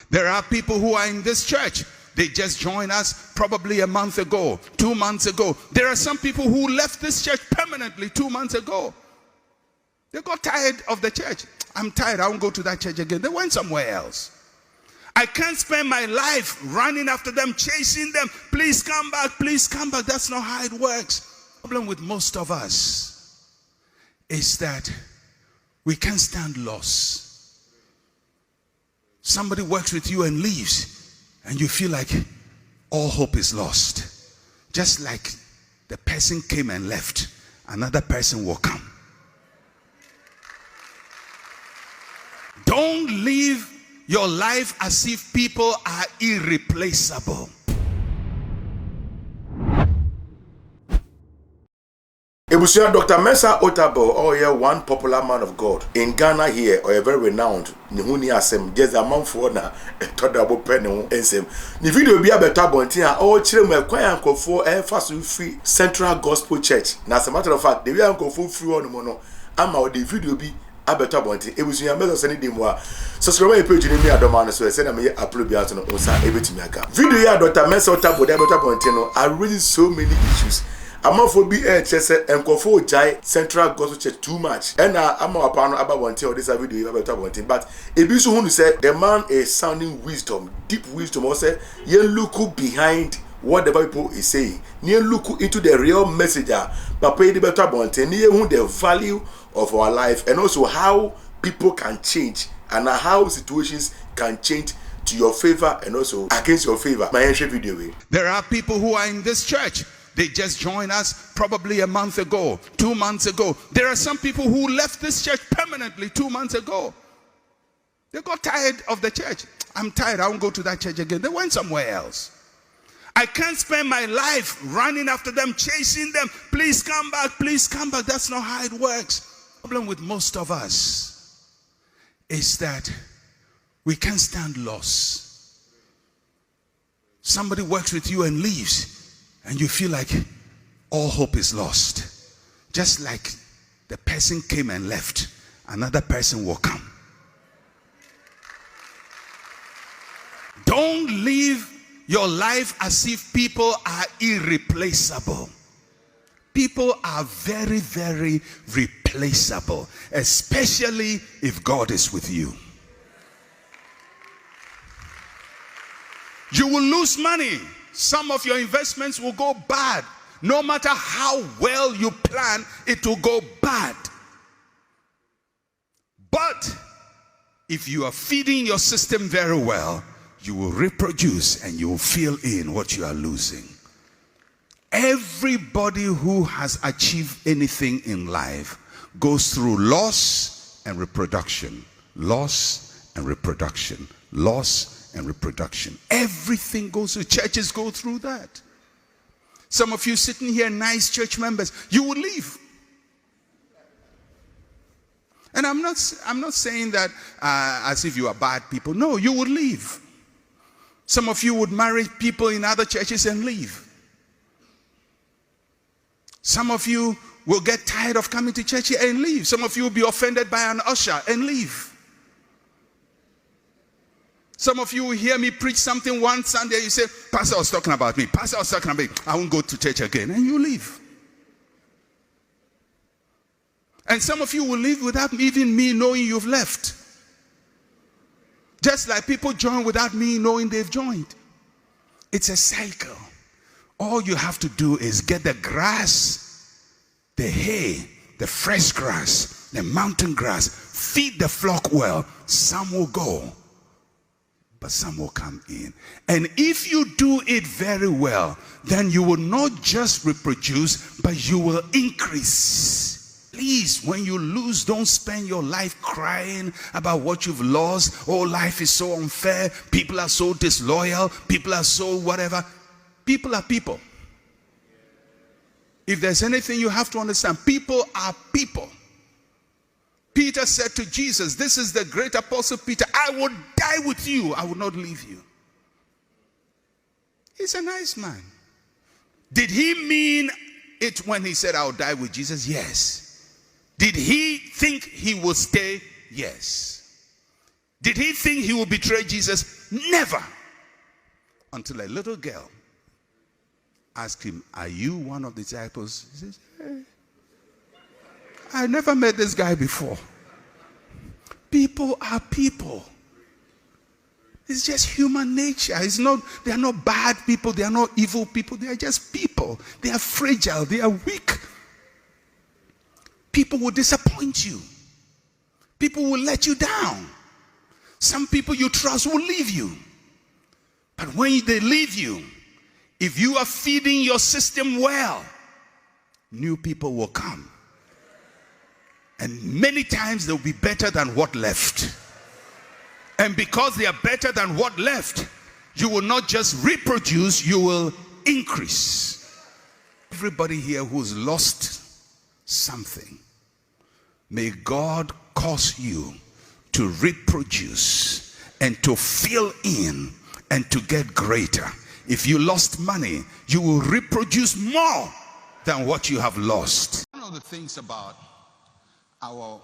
There are people who are in this church. They just joined us probably a month ago, 2 months ago. There are some people who left this church permanently 2 months ago. They got tired of the church. I'm tired. I won't go to that church again. They went somewhere else. I can't spend my life running after them, chasing them. Please come back. Please come back. That's not how it works. The problem with most of us is that we can't stand loss. Somebody works with you and leaves, and you feel like all hope is lost. Just like the person came and left, another person will come. Don't live your life as if people are irreplaceable. Ebusia Dr. Mensa Otabil, oh yeah, one popular man of God in Ghana here, or a very renowned. Nihuni asem, just a man for na todabo penny ensem. The video be a better bontia, oh children, quite uncle for a fast free Central Gospel Church. Now, as a matter of fact, they will uncle for free on the mono. I'm out the video be a better bonti. Ebusia Mensa sending them more. Subscribe page in me, I don't mind, so I send me upload the on Osa everything. Video ya Dr. Mensa Otabil, the better bontino. I really so many issues. I'm for be chess and go for Jai Central Gospel Church too much. And I'm a pan about one thing or this video about one thing. But if you who said the man is sounding wisdom, deep wisdom, also you look behind what the Bible is saying. You look into the real messenger, but pay the better one thing. You the value of our life and also how people can change and how situations can change to your favor and also against your favor. My entry video. There are people who are in this church. They just joined us probably a month ago, 2 months ago. There are some people who left this church permanently 2 months ago. They got tired of the church. I'm tired. I won't go to that church again. They went somewhere else. I can't spend my life running after them, chasing them. Please come back. Please come back. That's not how it works. The problem with most of us is that we can't stand loss. Somebody works with you and leaves, and you feel like all hope is lost. Just like the person came and left, another person will come. Don't live your life as if people are irreplaceable. People are very, very replaceable, especially if God is with you. You will lose money. Some of your investments will go bad. No matter how well you plan, it will go bad. But if you are feeding your system very well, you will reproduce and you will fill in what you are losing. Everybody who has achieved anything in life goes through loss and reproduction. Loss and reproduction. Loss and reproduction. Everything goes through. Churches go through that. Some of you sitting here, nice church members, you will leave. And I'm not saying that as if you are bad people. No, you would leave. Some of you would marry people in other churches and leave. Some of you will get tired of coming to church here and leave. Some of you will be offended by an usher and leave. Some of you will hear me preach something one Sunday, you say, Pastor was talking about me. Pastor was talking about me. I won't go to church again. And you leave. And some of you will leave without even me knowing you've left. Just like people join without me knowing they've joined. It's a cycle. All you have to do is get the grass, the hay, the fresh grass, the mountain grass. Feed the flock well. Some will go, but some will come in. And if you do it very well, then you will not just reproduce, but you will increase. Please, when you lose, don't spend your life crying about what you've lost. Oh, life is so unfair. People are so disloyal. People are so whatever. People are people. If there's anything you have to understand, people are people. Peter said to Jesus, this is the great apostle Peter, I will die with you. I will not leave you. He's a nice man. Did he mean it when he said, I'll die with Jesus? Yes. Did he think he would stay? Yes. Did he think he would betray Jesus? Never. Until a little girl asked him, are you one of the disciples? He says, hey, I never met this guy before. People are people. It's just human nature. They are not bad people. They are not evil people. They are just people. They are fragile. They are weak. People will disappoint you. People will let you down. Some people you trust will leave you. But when they leave you, if you are feeding your system well, new people will come. And many times they'll be better than what left. And because they are better than what left, you will not just reproduce, you will increase. Everybody here who's lost something, may God cause you to reproduce and to fill in and to get greater. If you lost money, you will reproduce more than what you have lost. One of the things about our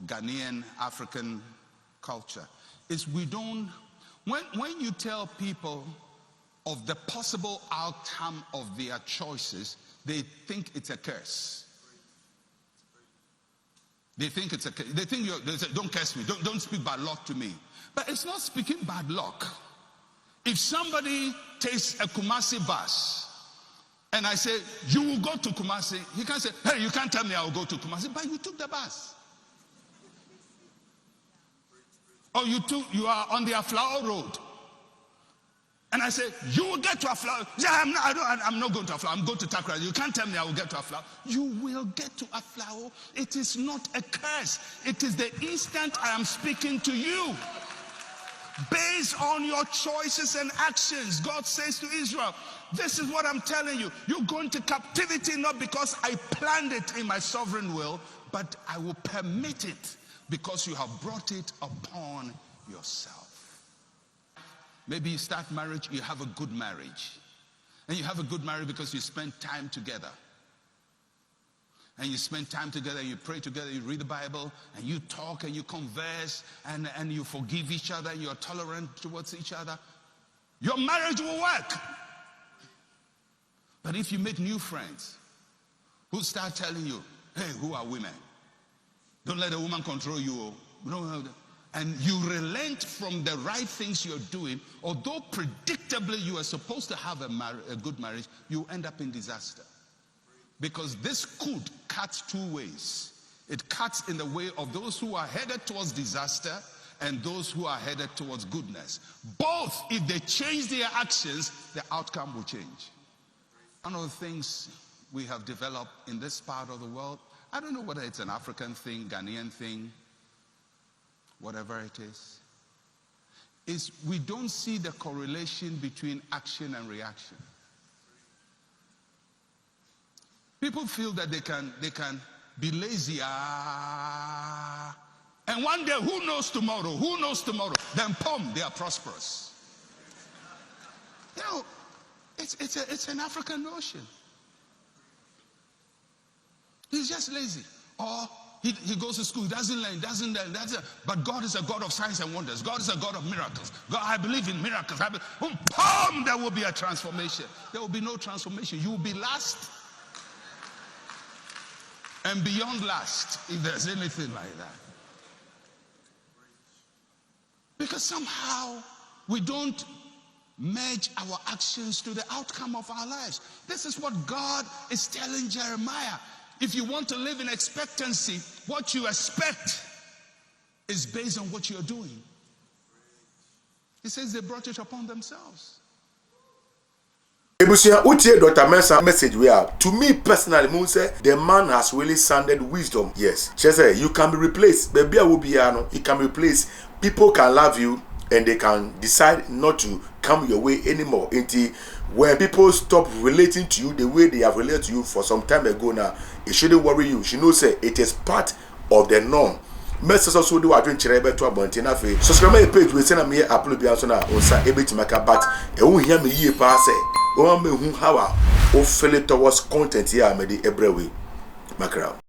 Ghanaian African culture is we don't, when you tell people of the possible outcome of their choices, they think it's a curse. They think it's a curse. They think they say, don't curse me, don't speak bad luck to me. But it's not speaking bad luck. If somebody takes a Kumasi bus and I say, you will go to Kumasi, he can say, hey, you can't tell me I will go to Kumasi, but you took the bus. Or you are on the Aflao road. And I say, you will get to Aflao. Yeah, I'm not going to Aflao. I'm going to Takra. You can't tell me I will get to Aflao. You will get to Aflao. It is not a curse. It is the instant I am speaking to you. Based on your choices and actions, God says to Israel, this is what I'm telling you. You go into captivity not because I planned it in my sovereign will, but I will permit it because you have brought it upon yourself. Maybe you start marriage, you have a good marriage. And you have a good marriage because you spend time together. And you spend time together, you pray together, you read the Bible, and you talk and you converse, and you forgive each other, and you're tolerant towards each other. Your marriage will work. But if you make new friends who start telling you, hey, who are women? Don't let a woman control you. And you relent from the right things you're doing, although predictably you are supposed to have a good marriage, you end up in disaster. Because this could cut two ways. It cuts in the way of those who are headed towards disaster and those who are headed towards goodness. Both, if they change their actions, the outcome will change. One of the things we have developed in this part of the world, I don't know whether it's an African thing, Ghanaian thing, whatever it is we don't see the correlation between action and reaction. People feel that they can be lazy. And one day, who knows tomorrow? Then, they are prosperous. You know, it's an African notion. He's just lazy. Or he goes to school, he doesn't learn. But God is a God of signs and wonders. God is a God of miracles. God, I believe in miracles. There will be a transformation. There will be no transformation. You will be last. And beyond last, if there's anything like that. Because somehow we don't merge our actions to the outcome of our lives. This is what God is telling Jeremiah. If you want to live in expectancy, what you expect is based on what you're doing. He says they brought it upon themselves. Ebusia utie Dr. Mensa message we are. To me personally, Moon say the man has really sounded wisdom. Yes. She say you can be replaced. Baby will be you can be replaced. People can love you and they can decide not to come your way anymore. Until when people stop relating to you the way they have related to you for some time ago now, it shouldn't worry you. She knows say it is part of the norm. Message also do adwin chere beto abontina fe. Subscribe my page we say na me upload bia so na onsa ebetimaka but e wo hia me yie pa say o ma hu how o feel towards content here me the every way makra.